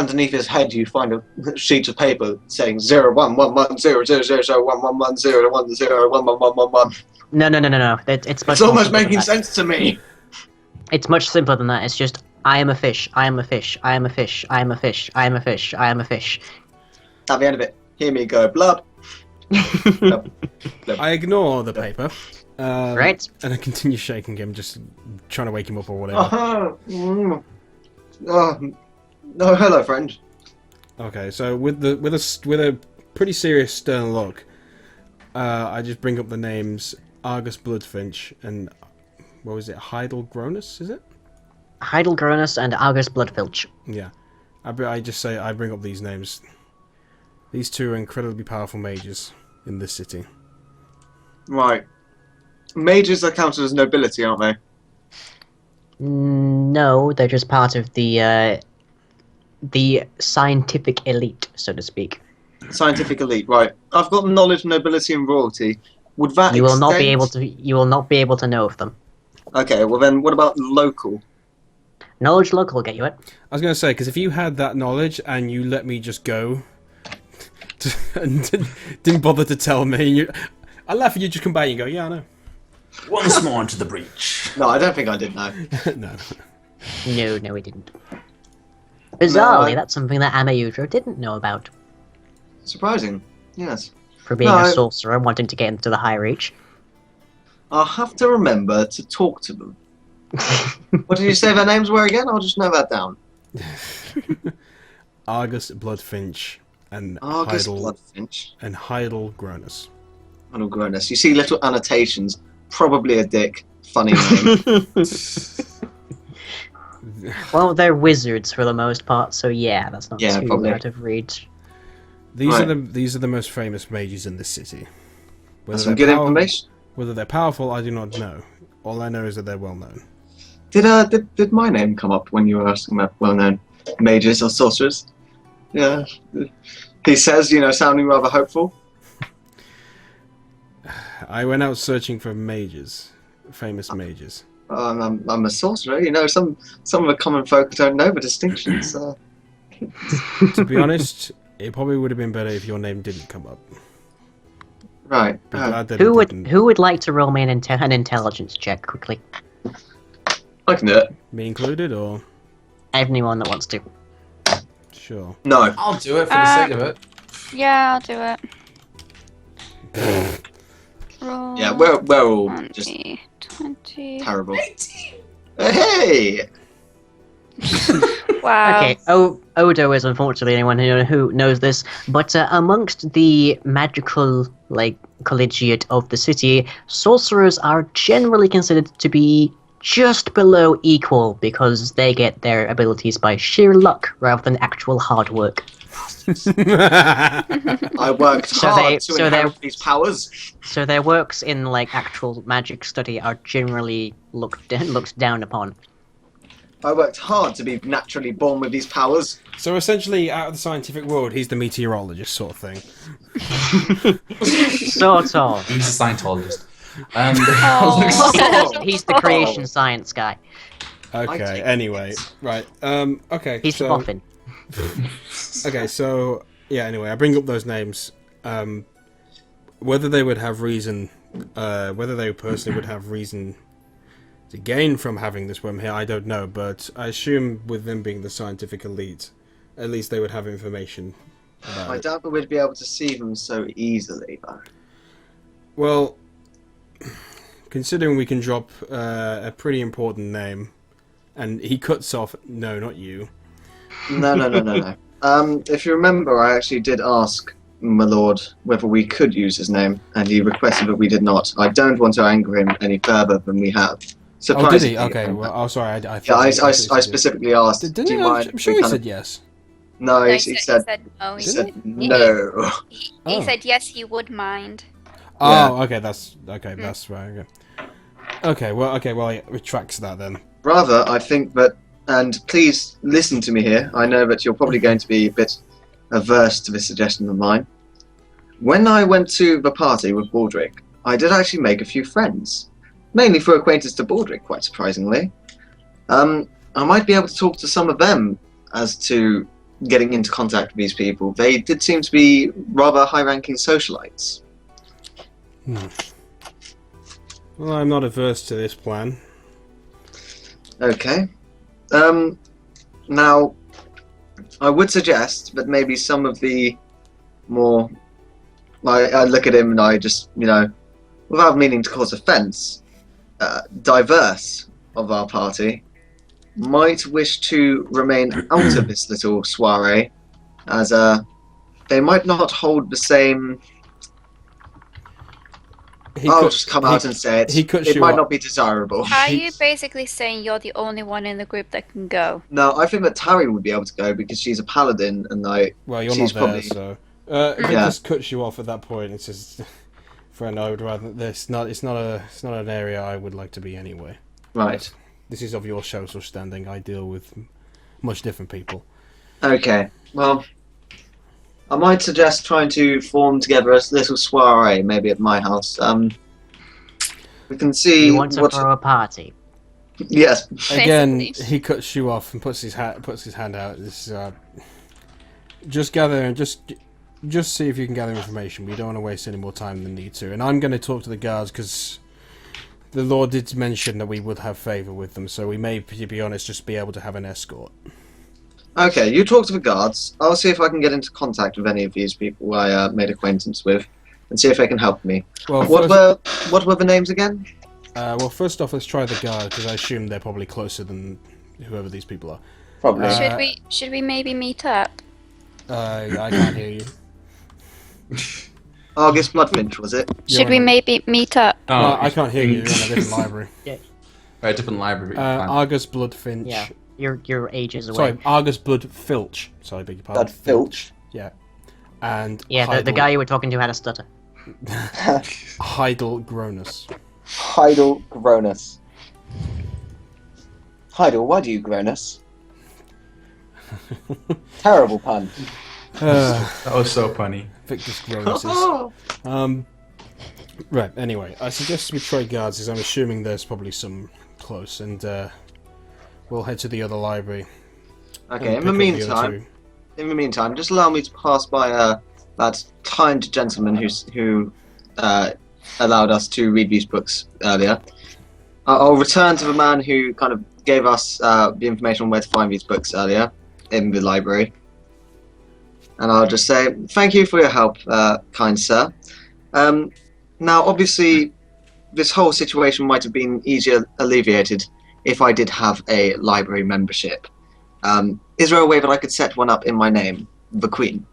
underneath his head you find a sheet of paper saying 011100001110111111. No. It's much It's more almost simple than making that. sense to me. It's much simpler than that. It's just, I am a fish, I am a fish, I am a fish, I am a fish, I am a fish, I am a fish. At the end of it, hear me go, blub. I ignore the paper. Right. And I continue shaking him, just trying to wake him up or whatever. No, hello, friend. Okay, so with a pretty serious stern look, I just bring up the names Argus Bloodfinch and what was it, Heidelgronus, is it? Heidelgronus and August Bloodfilch. Yeah, I just say I bring up these names. These two are incredibly powerful mages in this city. Right. Mages are counted as nobility, aren't they? No, they're just part of the scientific elite, so to speak. Scientific elite, right. I've got knowledge, nobility, and royalty. Would that You will not be extend- able to. You will not be able to know of them. Okay, well then, what about local? Knowledge local will get you it. I was going to say, because if you had that knowledge and you let me just go and didn't bother to tell me, I laugh and you just come back and go, yeah, I know. Once more into the breach. No, I don't think I did know. No. No, he didn't. Bizarrely, No, that's something that Amayudro didn't know about. Surprising, yes. For being No, a sorcerer and wanting to get into the High Reach. I'll have to remember to talk to them. What did you say their names were again? I'll just note that down. Argus Bloodfinch and Argus Bloodfinch. and Heidelgronus. Heidelgronus. You see little annotations. Probably a dick. Funny name. Well, they're wizards for the most part, so yeah, that's not Yeah, too probably. out of reach. These Right. are the most famous mages in this city. That's some good information. Whether they're powerful, I do not know. All I know is that they're well known. Did my name come up when you were asking about well-known mages or sorcerers? Yeah. He says, sounding rather hopeful. I went out searching for mages, famous mages. I'm a sorcerer. Some of the common folk don't know the distinctions. To be honest, it probably would have been better if your name didn't come up. Right. Be glad that Who it would didn't. who would like to roll me an intelligence check quickly? I can do it. Me included, or Anyone that wants to. sure. No. I'll do it for the sake of it. Yeah, I'll do it. Roll Yeah, we're all 20, just 20. terrible. Hey! Wow. Okay, Odo is unfortunately anyone who knows this, but amongst the magical, collegiate of the city, sorcerers are generally considered to be just below equal because they get their abilities by sheer luck rather than actual hard work. I worked hard to inherit these powers. So their works in actual magic study are generally looked down upon. I worked hard to be naturally born with these powers. So essentially, out of the scientific world, he's the meteorologist sort of thing. Sort of. He's a Scientologist. He's the creation science guy. Okay. Anyway, right. Okay. He's the boffin. Okay. So yeah. Anyway, I bring up those names. Whether they would have reason, whether they personally would have reason to gain from having this worm here, I don't know. But I assume with them being the scientific elite, at least they would have information about I it. doubt that we'd be able to see them so easily, though. Well, considering we can drop a pretty important name, and he cuts off. No, not you. No. If you remember, I actually did ask my lord whether we could use his name, and he requested that we did not. I don't want to anger him any further than we have. Oh, did he? Surprisingly, Okay. Well, sorry. I thought Yeah, I he said yes. specifically asked. Didn't do he? you mind? I'm sure he said yes. No, No, he he said no. he He, said he- no. he Oh. said yes, he would mind. Oh, okay. That's okay. That's right. Okay. Well, it retracts that then. Rather, I think that, and please listen to me here. I know that you're probably going to be a bit averse to this suggestion of mine. When I went to the party with Baldric, I did actually make a few friends, mainly through acquaintance to Baldric, quite surprisingly. I might be able to talk to some of them as to getting into contact with these people. They did seem to be rather high-ranking socialites. Well, I'm not averse to this plan. Okay. Now, I would suggest that maybe some of the more... I look at him and I just, without meaning to cause offence, diverse of our party might wish to remain out of this little soiree, as they might not hold the same... I'll just come out and say it. It might not be desirable. Are you basically saying you're the only one in the group that can go? No, I think that Tari would be able to go because she's a paladin, and Well, you're she's not there, probably... so if it just cuts you off at that point, it's just, friend, I would rather this. It's not an area I would like to be anyway. Right. This is of your social standing. I deal with much different people. Okay. Well, I might suggest trying to form together a little soiree, maybe at my house. We can see. You want to throw a party? Yes. Again, Basically. he cuts you off and puts his hand out. Just gather and just see if you can gather information. We don't want to waste any more time than need to. And I'm going to talk to the guards because the Lord did mention that we would have favour with them. So we may, to be honest, just be able to have an escort. Okay, you talk to the guards. I'll see if I can get into contact with any of these people I made acquaintance with, and see if they can help me. Well, What were the names again? well, first off, let's try the guard because I assume they're probably closer than whoever these people are. Probably. Should we maybe meet up? I can't hear you. Argus Bloodfinch, was it? Should we maybe meet up? No, I can't hear you. You're in a different library. Right, different library. fine. Argus Bloodfinch. Yeah, your ages away. Sorry, Argus Bloodfilch. Sorry, beg your pardon. Bloodfilch. Yeah. And Yeah, the guy you were talking to had a stutter. Heidel Gronus. Heidel Gronus. Heidel, why do you Gronus? Terrible pun. That was so funny. Victus Gronuses. Right, anyway, I suggest we try guards, as I'm assuming there's probably some close, and we'll head to the other library. Okay, and in the pick up the other meantime, just allow me to pass by that kind gentleman who allowed us to read these books earlier. I'll return to the man who kind of gave us the information on where to find these books earlier in the library. And I'll just say, thank you for your help, kind sir. Now, obviously, this whole situation might have been easier alleviated if I did have a library membership. Is there a way that I could set one up in my name, the Queen?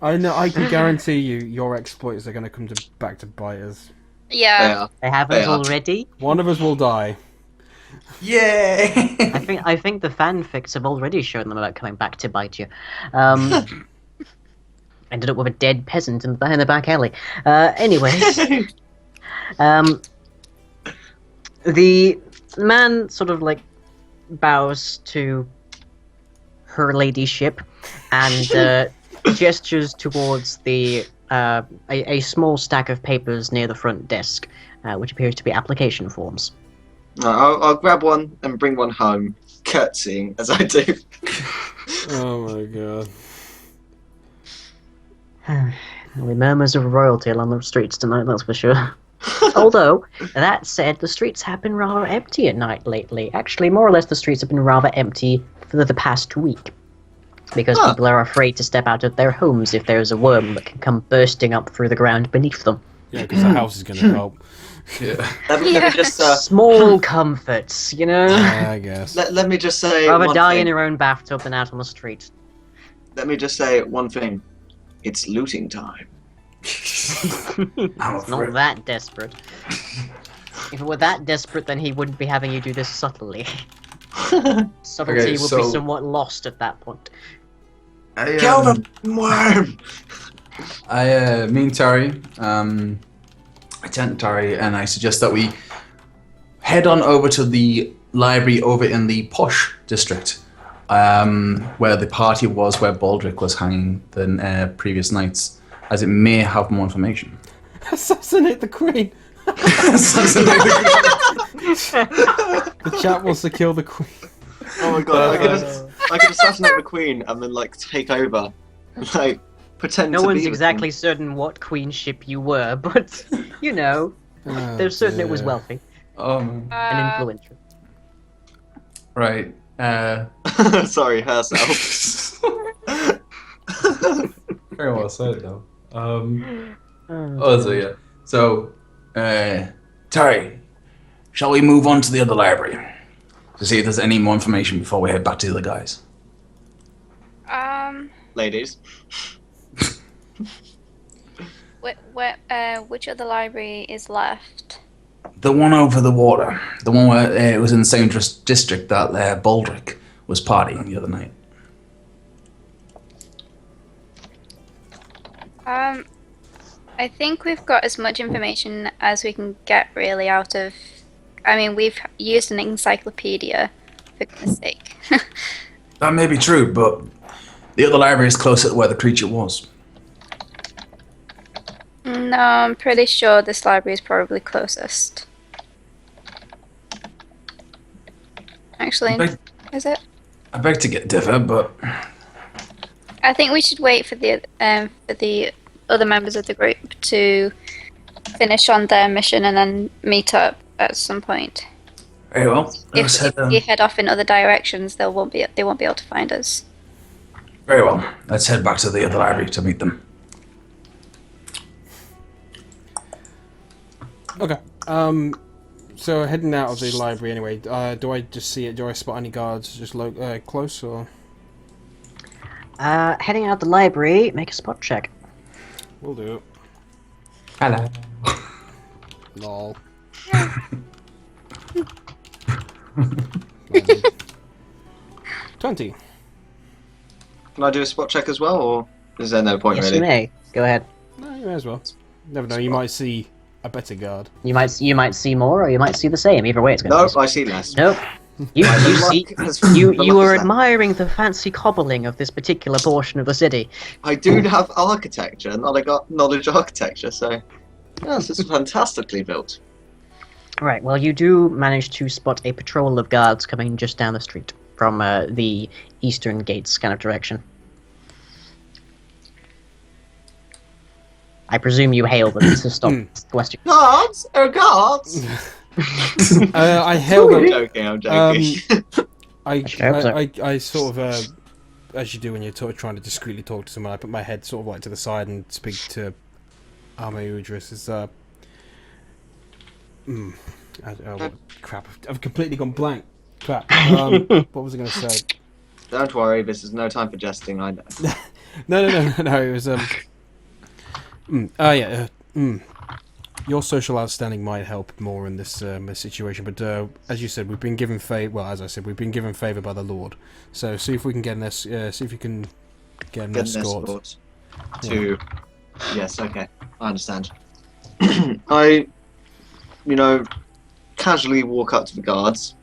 I know. I can guarantee you, your exploits are going to come back to bite us. Yeah. They haven't already. One of us will die. Yay! I think the fanfics have already shown them about coming back to bite you. Ended up with a dead peasant in the back alley. Anyways, the man sort of like bows to her ladyship and gestures towards the a small stack of papers near the front desk, which appears to be application forms. I'll grab one and bring one home, curtsying as I do. Oh my god. The murmurs of royalty along the streets tonight, that's for sure. Although, that said, the streets have been rather empty at night lately. Actually, more or less the streets have been rather empty for the past week. Because people are afraid to step out of their homes if there's a worm that can come bursting up through the ground beneath them. Yeah, because the house is going to help. Yeah. Let me just Small comforts, you know? I guess. let me just say Rather one die thing. in your own bathtub than out on the street. Let me just say one thing. It's looting time. It's not that desperate. If it were that desperate, then he wouldn't be having you do this subtly. Subtlety Okay, would so- be somewhat lost at that point. Kill the worm! Me and Tari, I tend Tari, and I suggest that we head on over to the library over in the posh district, where the party was, where Baldric was hanging the previous nights, as it may have more information. Assassinate the queen! Assassinate the The chat wants to kill the queen. Oh my god, I could assassinate the queen and then like take over, and, like pretend. No to one's be the exactly queen. certain what queenship you were, but you know, they're certain it was dear. wealthy Um, and influential. right. Sorry, herself. Very well said, though. Oh, So yeah. So, Terry, shall we move on to the other library to see if there's any more information before we head back to the other guys? Ladies. Which other library is left? The one over the water, the one where it was in the same district that Baldric was partying the other night. I think we've got as much information as we can get really out of. I mean, we've used an encyclopedia, for goodness sake. That may be true, but the other library is closer to where the creature was. No, I'm pretty sure this library is probably closest. Actually, is it? I beg to get differ, but I think we should wait for the other members of the group to finish on their mission and then meet up at some point. very well. Let's If head, we head off in other directions, they won't be able to find us. very well. Let's head back to the other library to meet them. Okay. So heading out of the library anyway. Do I just see it? Do I spot any guards just close or? Heading out the library, make a spot check. We'll do it. Hello. Lol. 20. Can I do a spot check as well, or is there no point Yes, really? you may. Go ahead. No, you may as well. Never know. You might see a better guard. You might see more, or you might see the same. Either way, it's going to Nope, I see less. Nope. You see, The you luck are is that. admiring the fancy cobbling of this particular portion of the city. I do have architecture, and I got knowledge of architecture, so yes, it's fantastically built. Right. Well, you do manage to spot a patrol of guards coming just down the street from the eastern gates kind of direction. I presume you hail them to stop Western. Guards! Oh, guards! I hailed I'm them. joking, I'm joking. I sort of, as you do when you're trying to discreetly talk to someone, I put my head sort of like to the side and speak to Udris. Crap! I've completely gone blank. Crap. What was I going to say? Don't worry, this is no time for jesting, I know. No. It was your social outstanding might help more in this situation, but as you said, we've been given favor. Well, as I said, we've been given favor by the Lord. So see if we can get an see if you can get an escort. To... Yes, okay, I understand. I, casually walk up to the guards.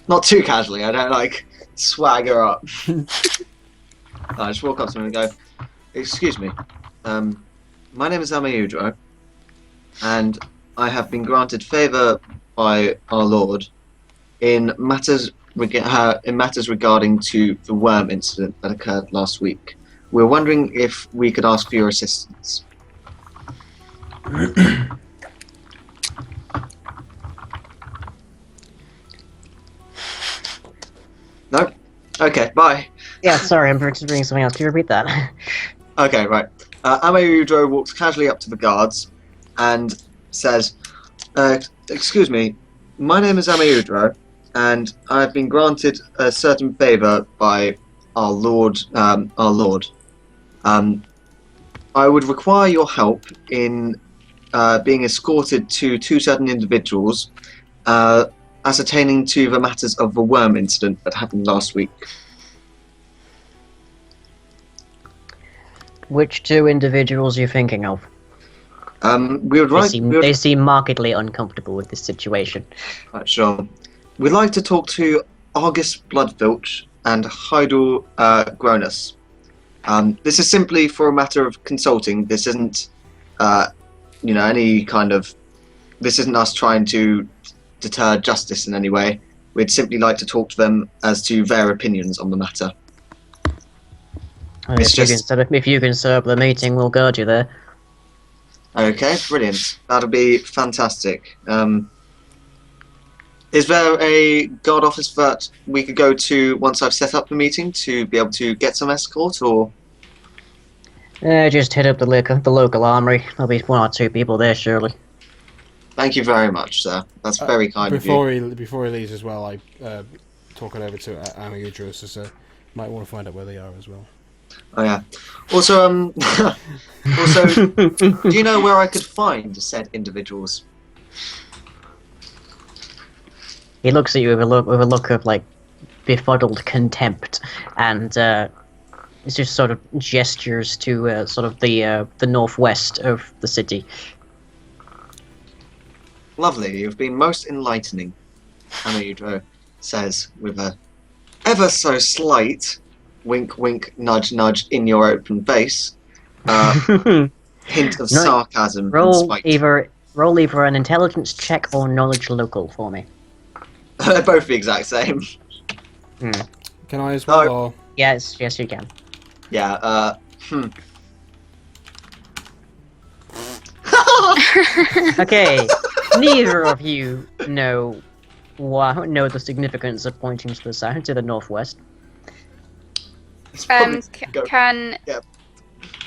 Not too casually, I don't, swagger up. I just walk up to them and go, "Excuse me, my name is Amayudro, and I have been granted favour by our Lord in matters regarding to the worm incident that occurred last week. We're wondering if we could ask for your assistance." No? Okay, bye. Yeah, sorry, I'm considering something else. Can you repeat that? Okay, right. Amayudro walks casually up to the guards and says, "Excuse me, my name is Amayudro, and I've been granted a certain favour by our Lord. I would require your help in being escorted to two certain individuals, ascertaining to the matters of the worm incident that happened last week." Which two individuals are you thinking of? We would like. They seem markedly uncomfortable with this situation. Right, sure. We'd like to talk to Argus Bloodfilch and Heidel Gronus. This is simply for a matter of consulting. This isn't, any kind of. This isn't us trying to deter justice in any way. We'd simply like to talk to them as to their opinions on the matter. It's If you can set up the meeting, we'll guard you there. Okay, brilliant. That'll be fantastic. Is there a guard office that we could go to once I've set up the meeting to be able to get some escort, or...? Just hit up the local armory. There'll be 1 or 2 people there, surely. Thank you very much, sir. That's very kind of you. Before he leaves as well, I talk it over to Amagudro, so might want to find out where they are as well. Oh yeah. Also, do you know where I could find said individuals? He looks at you with a look of like befuddled contempt, and it's just sort of gestures to sort of the northwest of the city. Lovely. You've been most enlightening. Amagudro says with a ever so slight wink, wink, nudge, nudge in your open face. Hint of sarcasm and spite. Roll either an intelligence check or knowledge local for me. They're both the exact same. Can I as well? Or... Yes, you can. Yeah. Okay, neither of you know the significance of pointing to the south, to the northwest. Can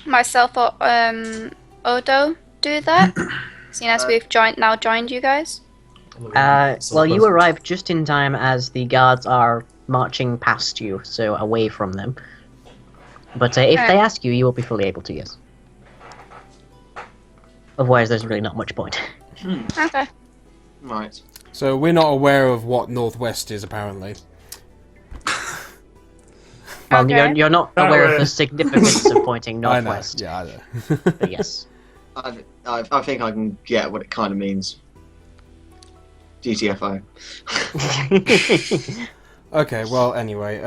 myself or Odo do that? Seeing as we've joined you guys. Well, you arrived just in time as the guards are marching past you, so away from them. But if they ask you, you will be fully able to, yes. Otherwise, there's really not much point. Okay. Right. So we're not aware of what northwest is, apparently. Well, Okay. you're not aware of the significance of pointing northwest. I know. But yes. I think I can get what it kind of means. GTFO. Okay, well, anyway,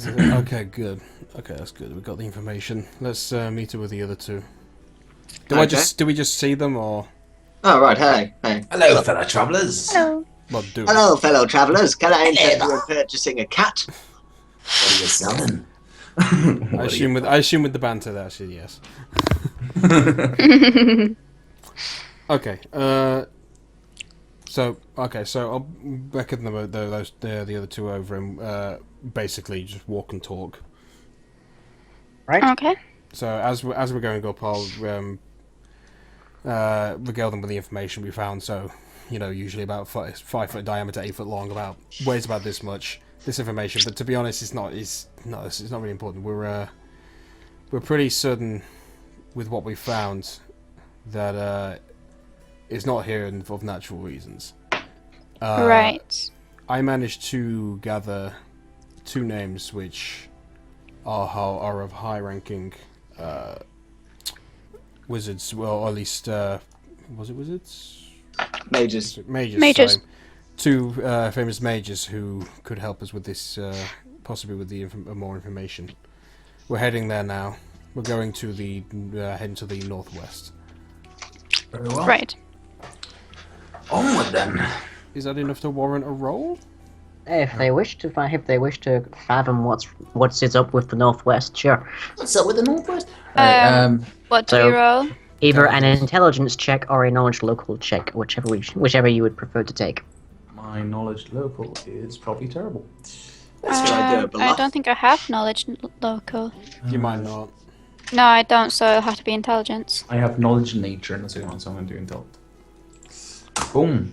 okay, good. Okay, that's good. We got the information. Let's meet up with the other 2. Do we just see them, or? Oh, right, hey. Hello, fellow travellers. Hello. Well, do Hello, fellow travellers. Can I interest you in purchasing a cat? What are you selling? I assume with the banter there, actually, yes. Okay. So I'll beckon them the other 2 over and basically just walk and talk. Right? Okay. So as we're going up, I'll regale them with the information we found. So, usually about 5 foot diameter, 8 foot long, weighs about this much. This information, but to be honest, it's not really important. We're pretty certain with what we found that it's not here of natural reasons. Right. I managed to gather 2 names which are of high-ranking wizards. Well, or at least was it wizards? Mages. Mages. Sorry. 2 famous mages who could help us with this, possibly with the more information. We're heading there now. We're going to heading to the northwest. Very well. Right. Onward then. Is that enough to warrant a roll? If they wish to fathom what's up with the northwest, sure. What's up with the northwest? What do so- we roll? Either an intelligence check or a knowledge local check, whichever you would prefer to take. My knowledge local is probably terrible. What should I do? I don't think I have knowledge local. You might not. No, I don't, so it'll have to be intelligence. I have knowledge nature in the second one, so I'm going to do intelligence. Boom.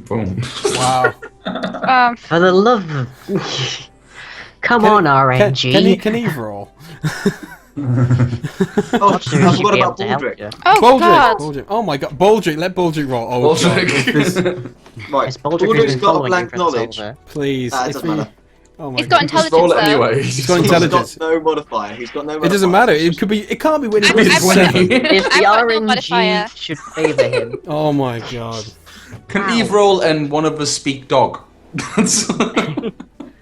Boom. Wow. For the love of... Come on, RNG. Can Eve roll? Oh, Sure, she'd what be able about to help Baldric? you. Oh, God! Baldric. Oh my God, Baldric! Let Baldric roll. Oh, Baldric. Right, Yes, Baldric has Baldric's been got a following blank you for this knowledge. whole day. please. It if doesn't we- matter. Oh my He's got God. Just roll intelligence, it though. anyway. He's got He's intelligence. got no modifier. He's got no modifier. It doesn't matter. It can't be winning. I'm with winning. seven. If the I've got no modifier. RNG should favour him. Oh my God. Can Eve roll and one of us speak dog?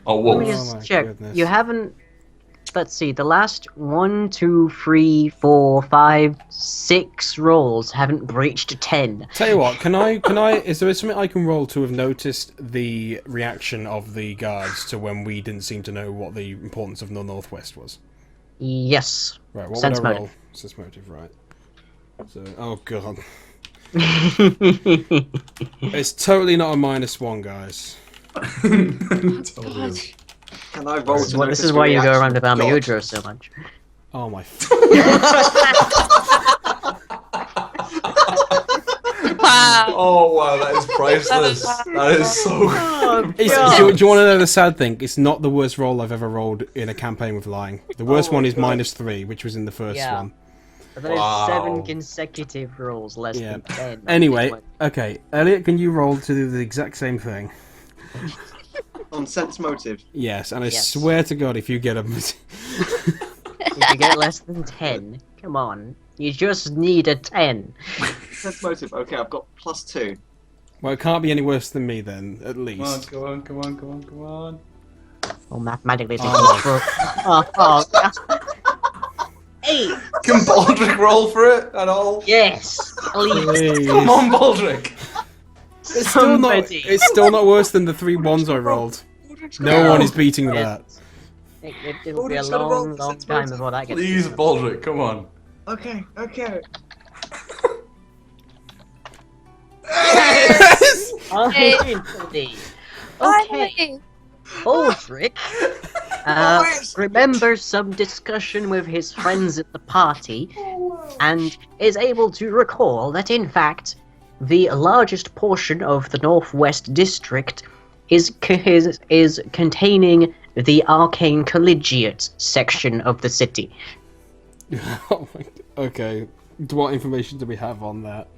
Oh, Let me wolf. Oh just my check. goodness. You haven't let's see. The last 1, 2, 3, 4, 5, 6 rolls haven't breached 10. Tell you what, is there something I can roll to have noticed the reaction of the guards to when we didn't seem to know what the importance of the Northwest was? Yes. Right, what Sense would I roll? motive. Sense motive, right. So, oh god. It's totally not a -1, guys. Totally. Can I roll to This is why you go around with Amayudra so much. Oh my... Oh wow, that is priceless. That is so. Oh, do you want to know the sad thing? It's not the worst roll I've ever rolled in a campaign with lying. The worst one is -3, which was in the first Yeah. one. But that is Wow. 7 consecutive rolls, less Yeah. than 10. Anyway, okay, Elliot, can you roll to do the exact same thing? On sense motive. Yes, and I Yes. swear to God, if you get a... If you get less than 10, come on. You just need a 10. Sense motive. Okay, I've got +2. Well, it can't be any worse than me then, at least. Come on. Well, mathematically, it's Oh. oh, 8! Can Baldric roll for it at all? Yes! Please. Please. Come on, Baldric. It's still not worse than the 3 ones I rolled. No one is beating that. It'll be a long, long time before that gets Please, beaten. Baldric, come on. Okay. Finally. Okay. Baldric remembers some discussion with his friends at the party and is able to recall that, in fact, the largest portion of the Northwest District is containing the Arcane Collegiate section of the city. Oh my... Okay, what information do we have on that?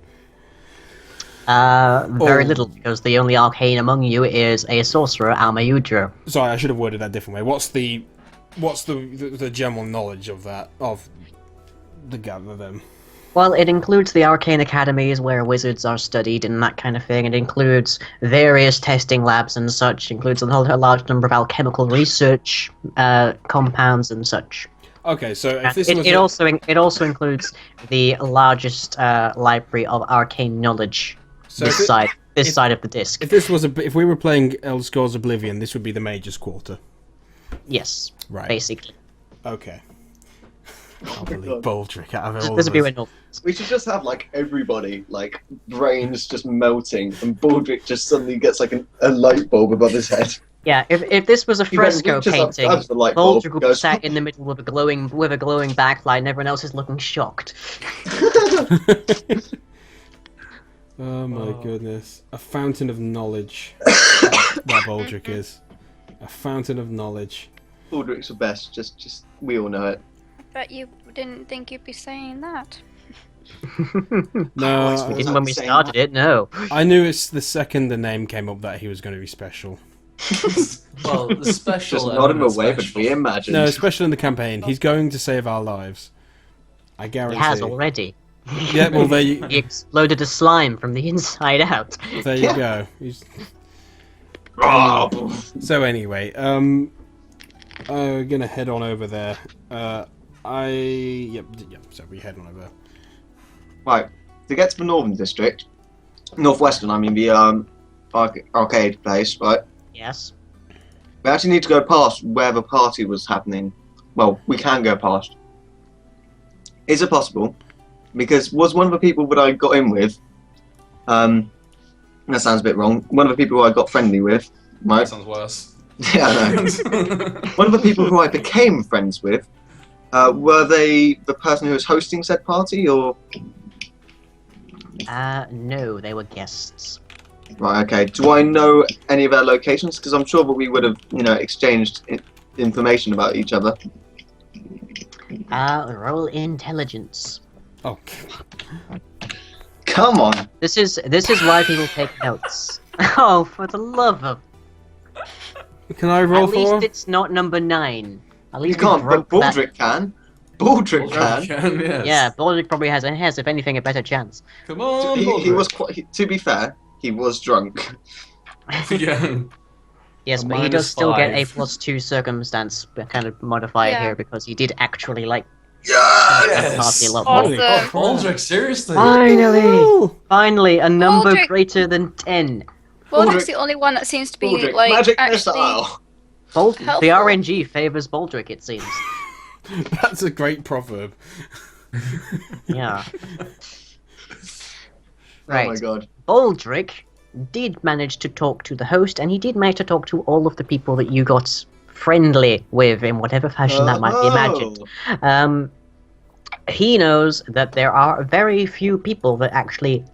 Very Oh. little, because the only arcane among you is a sorcerer, Almayudra. Sorry, I should have worded that a different way. What's the general knowledge of that, of the gather of them? Well, it includes the arcane academies where wizards are studied and that kind of thing. It includes various testing labs and such. It includes a large number of alchemical research compounds and such. Okay, so if And this it was also includes the largest library of arcane knowledge So this if it- side of the disc. if we were playing Elder Scrolls Oblivion, this would be the Mage's Quarter. Yes, Right. basically. Okay. I can't believe God. Baldric out of all This of would be us. when all- We should just have like everybody, like brains just melting, and Baldric just suddenly gets like a light bulb above his head. Yeah, if this was a He then fresco reaches up, painting, grabs the light bulb, Baldric would be goes, sat in the middle with a glowing backlight, and everyone else is looking shocked. Oh my goodness. A fountain of knowledge. That Baldric is. A fountain of knowledge. Baldric's the best. Just we all know it. But you didn't think you'd be saying that. No, What? Even when we Saying started it, no. I knew it's the second the name came up that he was going to be special. Well, the special. Just nod him element away, but special. we imagined. No, special in the campaign. He's going to save our lives. I He guarantee. has already. Yeah, well there you He exploded a slime from the inside out. there you go. So anyway, I'm gonna head on over there. Yep. So we head on over. Right, to get to the northern district, northwestern, I mean the arcade place, right? Yes. We actually need to go past where the party was happening. Well, we can go past. Is it possible? Because was one of the people that I got in with, that sounds a bit wrong, one of the people who I got friendly with, That right? sounds worse. Yeah, I know. One of the people who I became friends with, were they the person who was hosting said party, or... No, they were guests. Right, okay. Do I know any of their locations? Because I'm sure that we would have, exchanged information about each other. Roll intelligence. Oh, Come on! This is why people take notes. Oh, for the love of... can I roll At least for? it's not number 9. At You least can't, we but broke that. Baldric can. Baldric can. Yes. Yeah, Baldric probably has, if anything, a better chance. Come on, He Baldric. was quite. To be fair, he was drunk. Yeah. Yes, A but he does still get a -5. +2 circumstance kind of modifier Yeah. here because he did actually like Yes! party a lot more. Holy Awesome. crap. Baldric, seriously? Finally! Woo! Finally, a number Baldric- greater than 10. Baldric's the only one that seems to be Baldric, like magic actually. missile. The Helpful. RNG favors Baldric, it seems. That's a great proverb. Yeah. Oh my Right. god. Baldric did manage to talk to the host, and he did manage to talk to all of the people that you got friendly with in whatever fashion that might be imagined. He knows that there are very few people that actually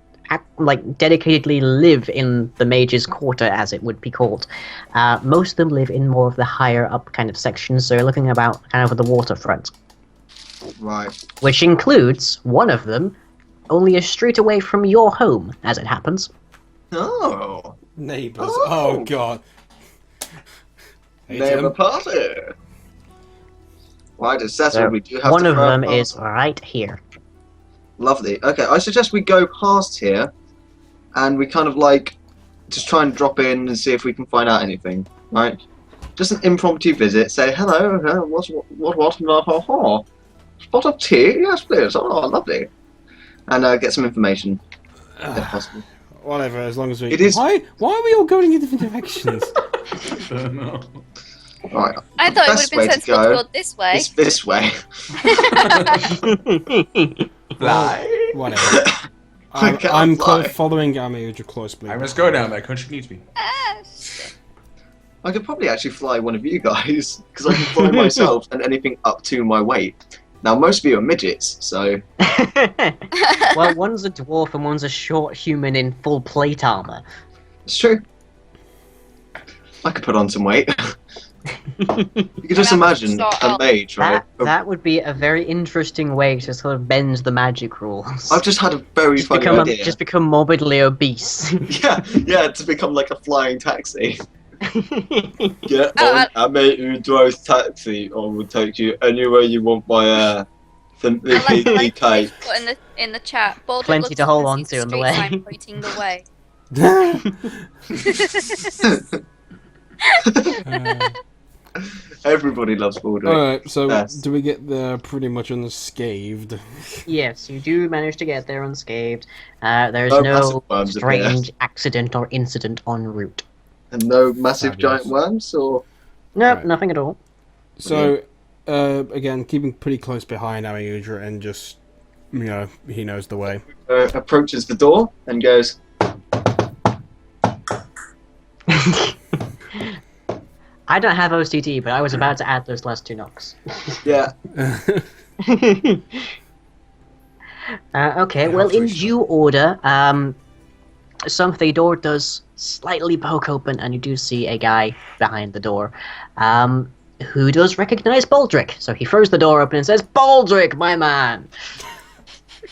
dedicatedly live in the mage's quarter, as it would be called. Most of them live in more of the higher up kind of sections, so you're looking about kind of the waterfront, Right. which includes one of them only a street away from your home, as it happens. Oh. Neighbours. Oh. Oh, God. Hey, Neighbor Jim. party. Right, it's settled. So, We do have one to of throw a them party. is right here. Lovely. Okay, I suggest we go past here, and we kind of like just try and drop in and see if we can find out anything. Right? Just an impromptu visit. Say hello. What? Spot of tea? Yes, please. Oh, lovely. And get some information if possible. Whatever, as long as we... It is- Why are we all going in different directions? I don't know. Right. I thought it would Best have way been to sensible to go go this way. It's this way. Fly. Whatever. I can't I'm fly. following Amiudra closely. I must go now, my country needs me. Ah, shit. I could probably actually fly one of you guys because I can fly myself and anything up to my weight. Now most of you are midgets, so Well, one's a dwarf and one's a short human in full plate armor. it's true. I could put on some weight. You could just Gonna have to imagine start a out. mage, right? That would be a very interesting way to sort of bend the magic rules. I've just had a very just funny become, idea. just become morbidly obese. Yeah, to become like a flying taxi. Get Oh, on a mate who drives taxi, or will take you anywhere you want by air. Simply I like PK. put in the chat. Baldric Plenty looks to up hold and on sees to on the street way. sign pointing the way. Everybody loves Baldric. Alright, so Yes. do we get there pretty much unscathed? Yes, you do manage to get there unscathed. There's No no massive worms appear. strange accident or incident en route. And no massive Fabulous. giant worms, or Nope, Right. nothing at all. So, again, keeping pretty close behind Amiudra and just, he knows the way. approaches the door and goes, I don't have OCD, but I was about to add those last two knocks. yeah, Okay, well, in due order, the door does slightly poke open, and you do see a guy behind the door, who does recognize Baldric. So he throws the door open and says, "Baldric, my man!"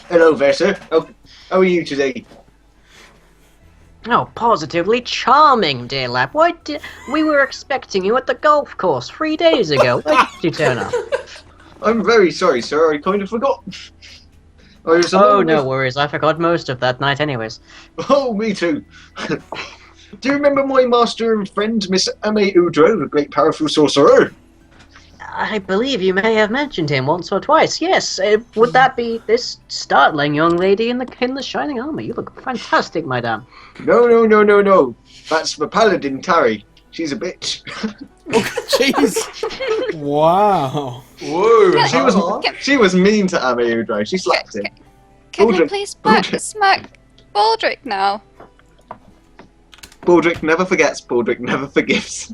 hello there, sir. How are you today? Oh, positively charming, dear lad. We were expecting you at the golf course 3 days ago. Why did you turn up? I'm very sorry, sir. I kind of forgot. I was Oh, alone no with- worries. I forgot most of that night anyways. Oh, me too. Do you remember my master and friend, Miss Ame Udro, the great powerful sorcerer? I believe you may have mentioned him once or twice. Yes, would that be this startling young lady in the shining armor? You look fantastic, madame. No. That's the paladin, Tari. She's a bitch. Jeez! Wow! Whoa! She was mean to Ame Udro. She slapped him. Can you Baldric, please Baldric. smack Baldric now? Baldric never forgets. Baldric never forgives.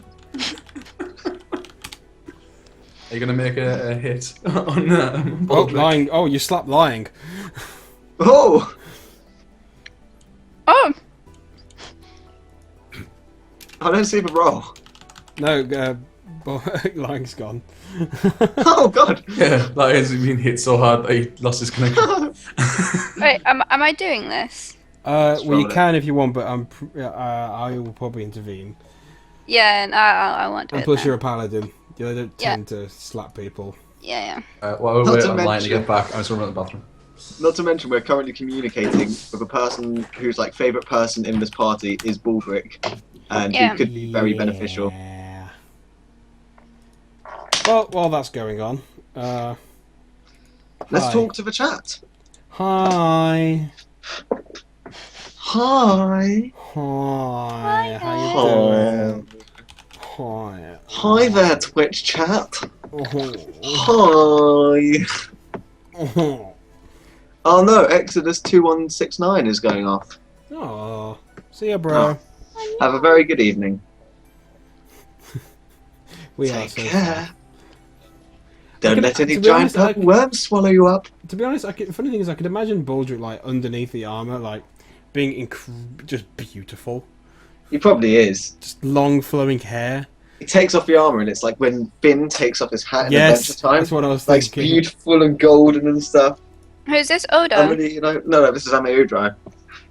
Are you gonna make a hit on Oh, Baldric? lying. Oh, you slapped lying. Oh! Oh, I don't see the roll. No, lying's gone. Oh, God. Yeah, that is been hit so hard that he lost his connection. wait, am I doing this? Well, you roll it. can if you want, but I will probably intervene. Yeah, and I won't do And it. plus, then. you're a paladin. You don't Yeah. tend to slap people. Yeah. While we're Not waiting to online to mention- get back, I'm just running to the bathroom. Not to mention, we're currently communicating with a person whose, like, favourite person in this party is Baldric. and Yeah. who could be very beneficial. Yeah. Well, while that's going on, Let's hi. talk to the chat. Hi. Hi. Hi. How you Oh. doing? Hi. Hi there, Twitch chat. Oh. Hi. Oh. Oh no, Exodus 2169 is going off. Oh. See ya, bro. Have a very good evening. We are Take so care. far. Don't can- let any to be giant honest, I purple can- worms swallow you up. To be honest, funny thing is, I could imagine Baldric like underneath the armor, like being just beautiful, He probably is. just long flowing hair. He takes off the armor, and it's like when Finn takes off his hat in Adventure Yes, Time. that's what I was Like it's thinking. beautiful and golden and stuff. Who's this? Odo. Emily, no, this is Ameudro.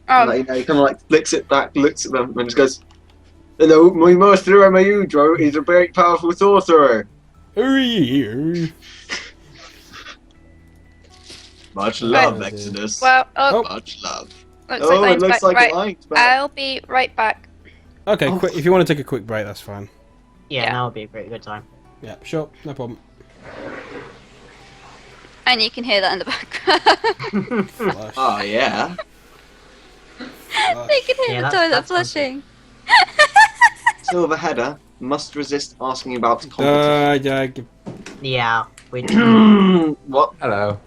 Oh, Like, he kind of like flicks it back, looks at them, and just goes, "Hello, my master Ameudro is a very powerful sorcerer. Much love, Right. Exodus. well, Much love." looks Oh, like it Line's looks back. like Right, Line's back. I'll be right back. Okay, Oh. quick. If you want to take a quick break, that's fine. Yeah, Yeah. that would be a good time. Yeah, sure, no problem. And you can hear that in the background. Flush, Oh, yeah. flush. You can hear Yeah, the that's toilet something. flushing. Silver Header must resist asking about competition. Yeah, we. What? Hello.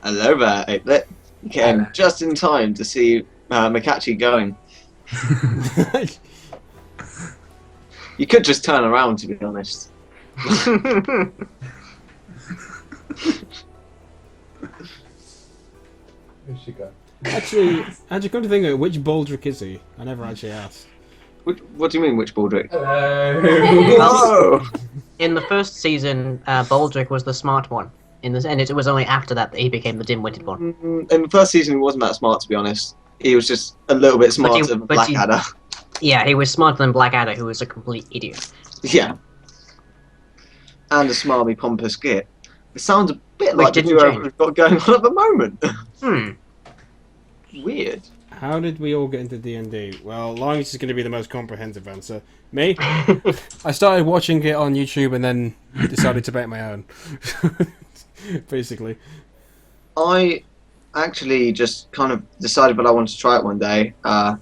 Hello there. It came just in time to see Mikachi going. You could just turn around, to be honest. Where'd she go? Actually, come to think of it, which Baldric is he? I never actually asked. What do you mean, which Baldric? Hello. Oh! In the first season, Baldric was the smart one. And it was only after that he became the dim-witted one. In the first season, he wasn't that smart, to be honest. He was just a little bit smarter than but he- Blackadder. Yeah, he was smarter than Blackadder, who was a complete idiot. Yeah. And a smarmy, pompous git. It sounds a bit Which like the didn't duo change. we've got going on at the moment. Hmm. Weird. How did we all get into D&D? Well, Lawrence is going to be the most comprehensive answer. Me? I started watching it on YouTube and then decided to make my own. Basically. I actually just kind of decided that I wanted to try it one day. I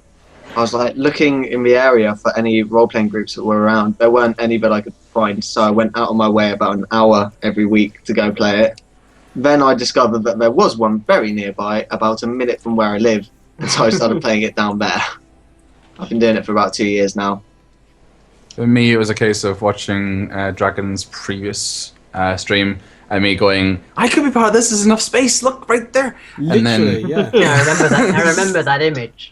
was like looking in the area for any role-playing groups that were around. There weren't any that I could find, so I went out on my way about an hour every week to go play it. Then I discovered that there was one very nearby, about a minute from where I live, and so I started playing it down there. I've been doing it for about 2 years now. For me, it was a case of watching Dragon's previous stream and me going, I could be part of this, there's enough space, look, right there. Literally, yeah. Yeah, I remember that. I remember that image.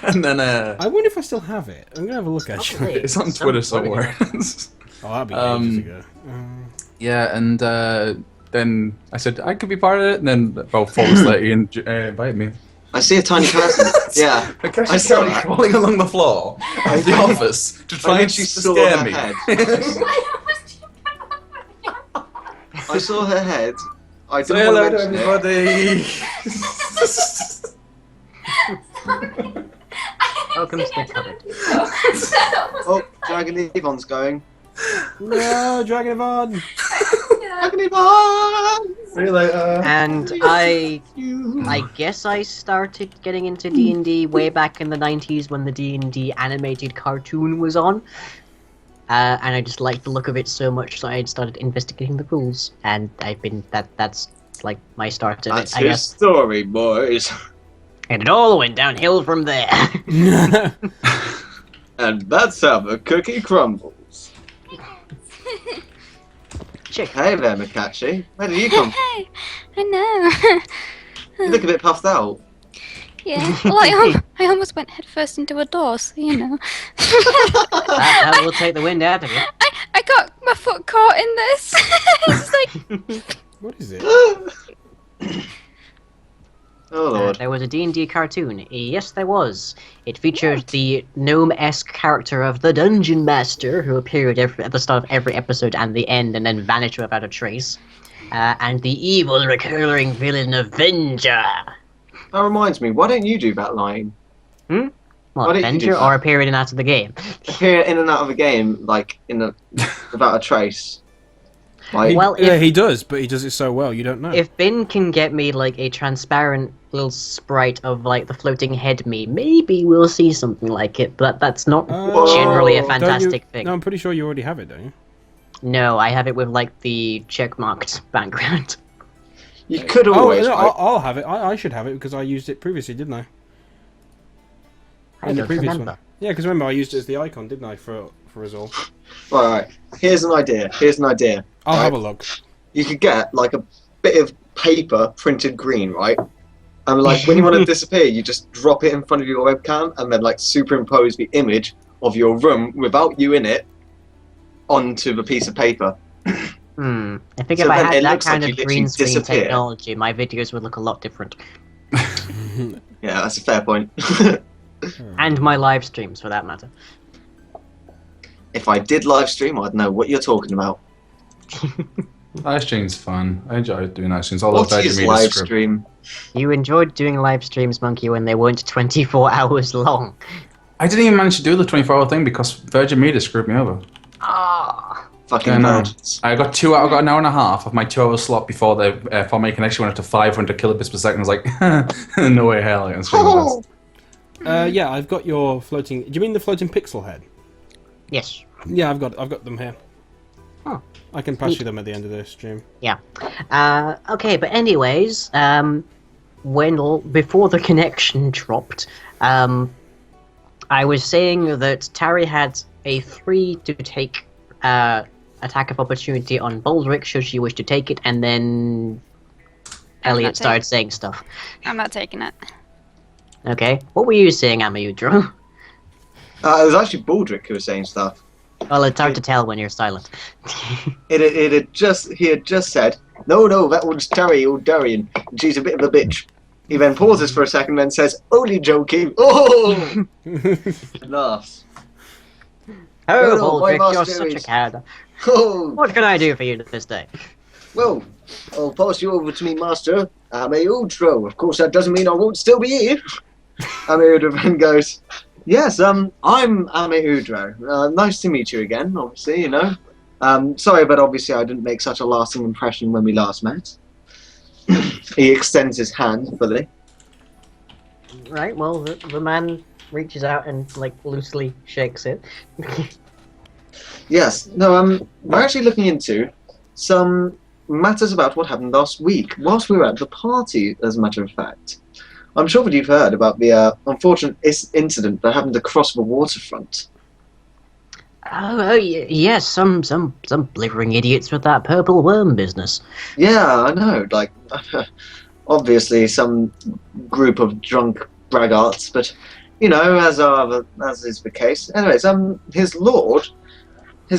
And then I wonder if I still have it. I'm going to have a look, actually. Probably. it's on Twitter Somewhere. somewhere. Oh, that'd be ages ago. Yeah, and then I said, I could be part of it, and then about 4 months later, Ian invited me. I see a tiny person. Yeah. I I saw started that. crawling along the floor of the office to try I and literally to saw scare her me. head. I saw her head. I Say didn't hello want to to mention everybody. Welcome to the cupboard. it. Oh, Dragon Yvonne's going. No, Dragon of On! Dragon Yvonne! See you later. And I guess I started getting into D&D way back in the 90s when the D&D animated cartoon was on. And I just liked the look of it so much, so I started investigating the rules. And I've been that's like my start of That's it, I his guess. story, boys. And it all went downhill from there. And that's how the cookie crumbles. Chick. Hey there, Mikachi. Where did you come from? Hey, I know. You look a bit puffed out. Yeah. Well, I almost went headfirst into a door, so you know. That will take the wind out of you. I got my foot caught in this. It's like What is it? Oh lord. There was a D&D cartoon. Yes, there was. It featured the gnome-esque character of the Dungeon Master, who appeared at the start of every episode and the end, and then vanished without a trace. And the evil recurring villain Avenger. That reminds me, why don't you do that line? Hmm? Well, Why don't you do adventure that? or appear in and out of the game? Appear in and out of a game, like, without a trace. Like, Well, Yeah, if- he does, but he does it so well, you don't know. If Ben can get me like a transparent little sprite of like the floating head me, maybe we'll see something like it. But that's not generally a Whoa. fantastic thing. No, I'm pretty sure you already have it, don't you? No, I have it with like the checkmarked background. you could Oh, always. no, right? I'll have it. I should have it because I used it previously, didn't I? I don't remember. Yeah, because remember I used it as the icon, didn't I, for us all? Right. Here's an idea. I'll Right. have a look. You could get like a bit of paper printed green, right? And like when you want to disappear, you just drop it in front of your webcam and then like superimpose the image of your room without you in it onto the piece of paper. I think So if I then had it that looks like kind you of literally green screen disappear. technology, my videos would look a lot different. Yeah, that's a fair point. And my live streams, for that matter. If I did live stream, I'd know what you're talking about. Live stream's fun. I enjoy doing live streams. All those What is Virgin Media live script. stream? You enjoyed doing live streams, Monkey, when they weren't 24 hours long. I didn't even manage to do the 24-hour thing because Virgin Media screwed me over. Ah. Fucking I know. virgins. I got an hour and a half of my 2-hour slot before the for my connection went up to 500 kilobits per second. I was like, no way, hell, I'm screwing this. Yeah, I've got your floating. Do you mean the floating pixel head? Yes. Yeah, I've got them here. Oh. I can pass you them at the end of the stream. Yeah. Okay, but anyways, before the connection dropped, I was saying that Tari had a 3 to take attack of opportunity on Baldric should she wish to take it, and then Elliot started saying stuff. I'm not taking it. Okay, what were you saying, Amayudro? It was actually Baldric who was saying stuff. Well, it's hard to tell when you're silent. He had just said, no, that one's Terry or Darian. She's a bit of a bitch. He then pauses for a second, then says, only joking. Oh! Laughs. Oh, no, my Baldric, you're master such a is- cad. Oh! What can I do for you this day? Well, I'll pass you over to me, master. Ameudro. Of course, that doesn't mean I won't still be here. Ameudro then goes, yes, I'm Ameudro. Nice to meet you again, obviously, you know. Sorry, but obviously I didn't make such a lasting impression when we last met. He extends his hand fully. Right, well, the man reaches out and, like, loosely shakes it. Yes, no, we're actually looking into some matters about what happened last week, whilst we were at the party, as a matter of fact. I'm sure that you've heard about the unfortunate incident that happened across the waterfront. Yes, some blithering idiots with that purple worm business. Yeah, I know, like, obviously some group of drunk braggarts, but, you know, as is the case. Anyways, his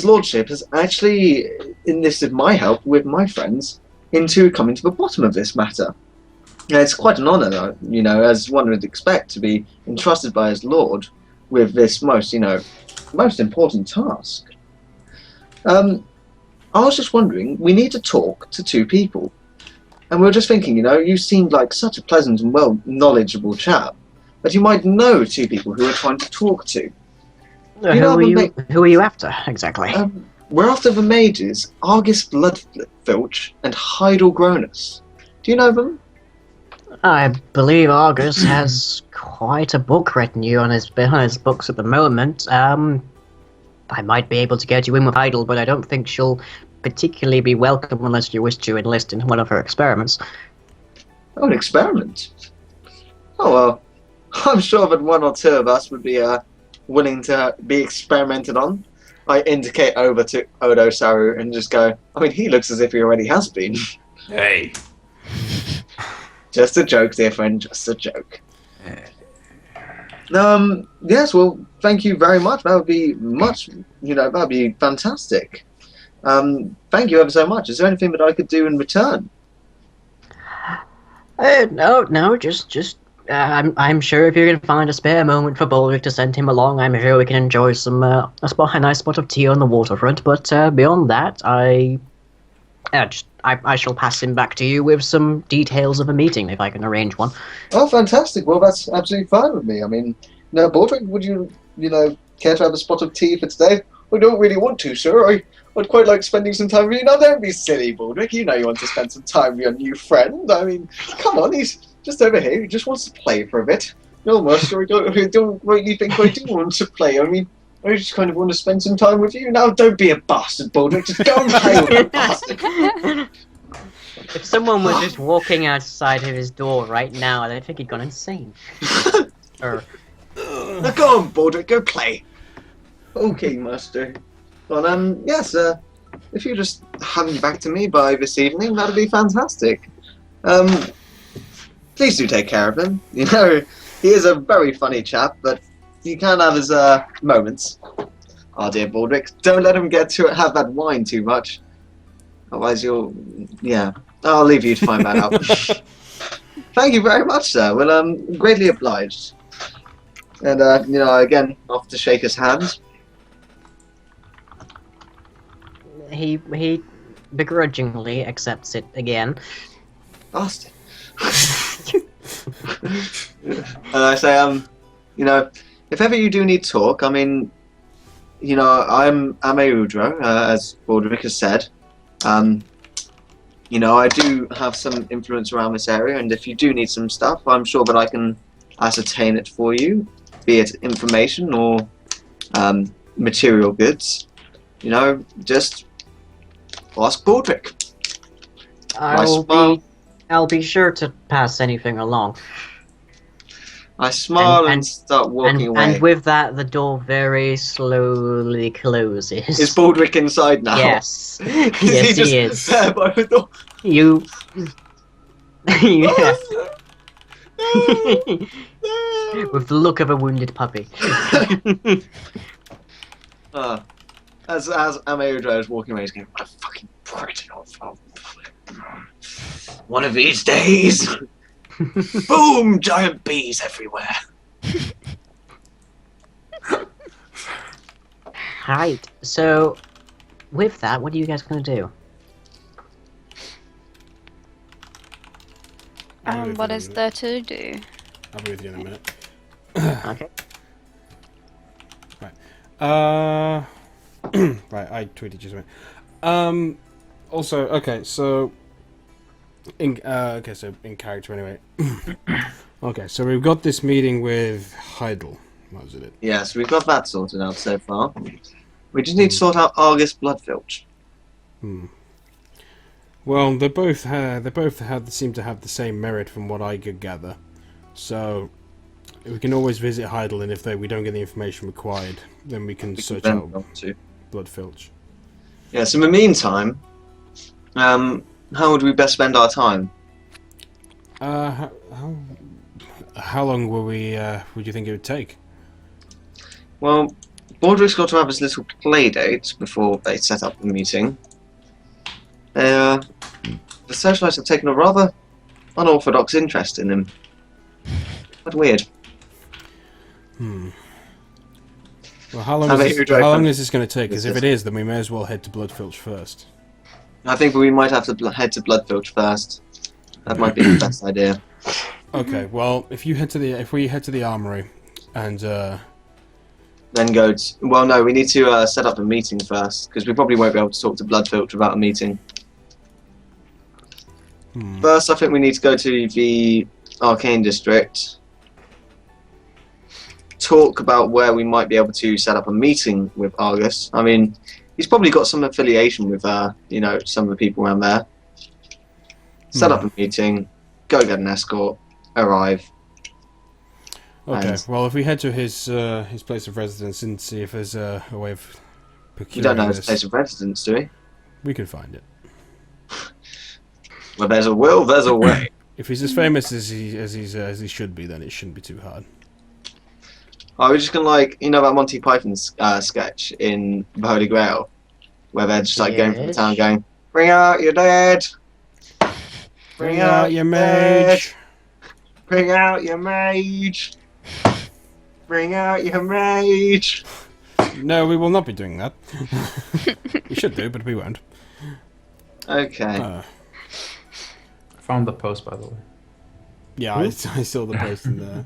lordship has actually enlisted my help with my friends into coming to the bottom of this matter. And it's quite an honour, you know, as one would expect, to be entrusted by his lord with this most important task. I was just wondering, we need to talk to 2 people. And we were just thinking, you know, you seemed like such a pleasant and knowledgeable chap, but you might know 2 people who are trying to talk to. You know, who are you after, exactly? We're after the mages, Argus Bloodfilch and Heidel Gronus. Do you know them? I believe Argus has quite a book retinue on his books at the moment. I might be able to get you in with Heidel, but I don't think she'll particularly be welcome unless you wish to enlist in one of her experiments. Oh, an experiment? Oh, well, I'm sure that 1 or 2 of us would be willing to be experimented on. I indicate over to Odo Saru and just go, I mean, he looks as if he already has been. Hey. Just a joke, dear friend, just a joke. Yes, well, thank you very much. That would be that would be fantastic. Thank you ever so much. Is there anything that I could do in return? No, just I'm sure if you can find a spare moment for Baldric to send him along, I'm sure we can enjoy a nice spot of tea on the waterfront. But beyond that, I shall pass him back to you with some details of a meeting if I can arrange one. Oh, fantastic. Well, that's absolutely fine with me. I mean, Now, Baldric, would you care to have a spot of tea for today? I don't really want to, sir. I'd quite like spending some time with you. Now, don't be silly, Baldric. You know you want to spend some time with your new friend. I mean, come on, he's just over here. He just wants to play for a bit. No, master, I don't really think I do want to play. I mean, I just kind of want to spend some time with you. Now, don't be a bastard, Baldric. Just go and play with the bastard. If someone was just walking outside of his door right now, I think he'd gone insane. Or... Now go on, Baldric, go play. Okay, master. Well, yes, if you just hand him back to me by this evening, that'd be fantastic. Please do take care of him. You know, he is a very funny chap, but he can have his moments. Oh dear, Baldric, don't let him have that wine too much. Otherwise you'll... yeah. I'll leave you to find that out. Thank you very much, sir. Well, greatly obliged. And, again, off to shake his hand. He begrudgingly accepts it again. Bastard. And I say, if ever you do need talk, I mean, I'm Ameudro, as Baldric has said. I do have some influence around this area, and if you do need some stuff, I'm sure that I can ascertain it for you, be it information or material goods. Just ask Baldric. I'll be sure to pass anything along. I smile and start walking away. And with that, the door very slowly closes. Is Baldric inside now? Yes. Yes, he is. There by the door? You... yeah. With the look of a wounded puppy. As Ameudro is walking away, he's going, what a fucking prick. One of these days. Boom! Giant bees everywhere. Alright, so with that, what are you guys gonna do? What is there to do? I'll be with you in a minute. Okay. Right. Right, I tweeted you something. Also, okay, so in character anyway. Okay, so we've got this meeting with Heidel. What was it? Yes, we've got that sorted out so far. We just need to sort out Argus Bloodfilch. Well, they both seem to have the same merit from what I could gather. So we can always visit Heidel, and if we don't get the information required, then we can search out Bloodfilch. Yes, in the meantime, how would we best spend our time? How long would you think it would take? Well, Baldric's got to have his little play date before they set up the meeting. The socialites have taken a rather unorthodox interest in him. Quite weird. Well, how long is this going to take? Because if it is, then we may as well head to Bloodfilch first. I think we might have to head to Bloodfilch first. That might be the best idea. Okay, well, if we head to the armory, and then go. Well, no, we need to set up a meeting first because we probably won't be able to talk to Bloodfilch without a meeting. First, I think we need to go to the Arcane District, talk about where we might be able to set up a meeting with Argus. I mean, he's probably got some affiliation with, some of the people around there. Set up a meeting, go get an escort, arrive. Okay, well, if we head to his place of residence and see if there's a way of procuring We don't know his place of residence, do we? We can find it. Well, there's a will, there's a way. If he's as famous as he should be, then it shouldn't be too hard. Oh, we're just gonna that Monty Python sketch in The Holy Grail, where they're just going from the town, going, "Bring out your dead, bring out your mage, bring out your mage, bring out your mage." No, we will not be doing that. We should do, but we won't. Okay. Found the post, by the way. Yeah, I saw the post in there.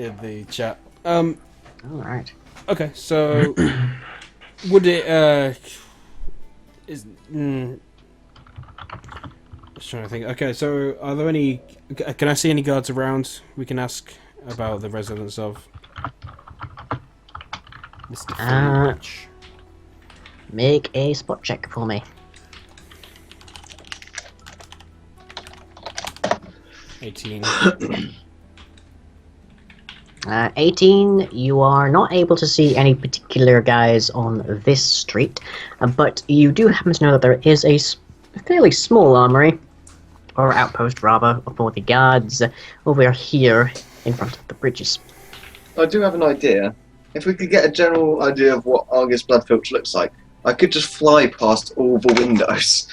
in the chat. All right. Okay, so would it just trying to think. Okay, so are there any? Can I see any guards around? We can ask about the residents of Mr. Filch. Make a spot check for me. 18. 18, you are not able to see any particular guys on this street, but you do happen to know that there is a fairly small armory, or outpost rather, for the guards over here in front of the bridges. I do have an idea. If we could get a general idea of what Argus Bloodfilch looks like, I could just fly past all the windows.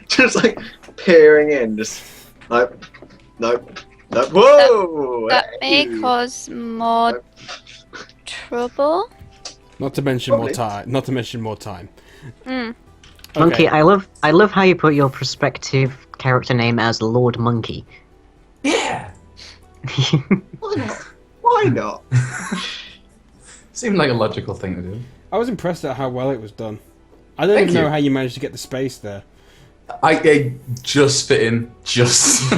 Just like peering in, just like, nope. Whoa! That may Hey! cause more trouble. Not to mention Probably. more time. Not to mention more time. Mm. Monkey, Okay. I love how you put your prospective character name as Lord Monkey. Yeah. Why not? Why not? Seemed like a logical thing to do. I was impressed at how well it was done. I don't Thank even know you. how you managed to get the space there. I just fit in. Just.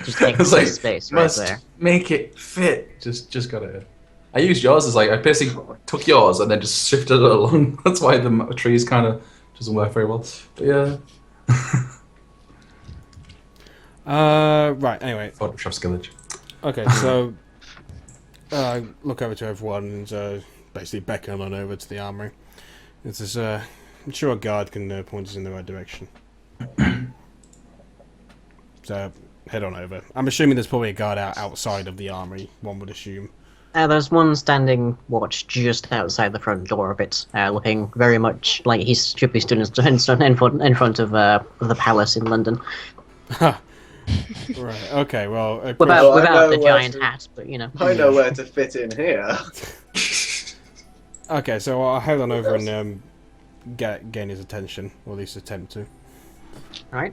Just take It's like, space right must there. make it fit. Just got it. I used yours as like I basically took yours and then just shifted it along. That's why the trees kind of doesn't work very well. But yeah. Right. Anyway. Photoshop's village. Okay. So, look over to everyone and basically beckon on over to the armory. This is I'm sure a guard can point us in the right direction. So head on over. I'm assuming there's probably a guard outside of the armory. One would assume. There's one standing watch just outside the front door of it, looking very much like he should be stood in front of the palace in London. Right. Okay. Well. Without, I know the where giant to- hat, but you know. I know where to fit in here. Okay. So I'll head on over and gain his attention, or at least attempt to. Alright.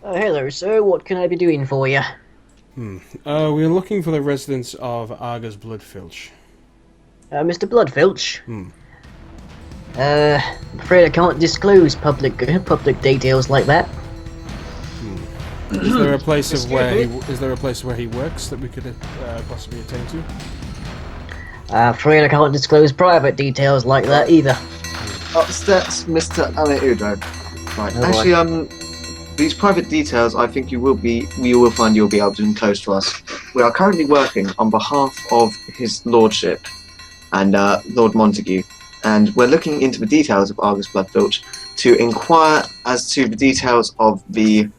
Hello, sir. What can I be doing for you? We're looking for the residents of Argus Bloodfilch. Mr. Bloodfilch? I'm afraid I can't disclose public details like that. Is there a place where he works that we could possibly attend to? Afraid I can't disclose private details like that either. Upstairs, Mr. Aleudo. Right. Oh, boy. Actually, these private details, I think you will find you'll be able to enclose to us. We are currently working on behalf of His Lordship and Lord Montague, and we're looking into the details of Argus Bloodfilch to inquire as to the details of the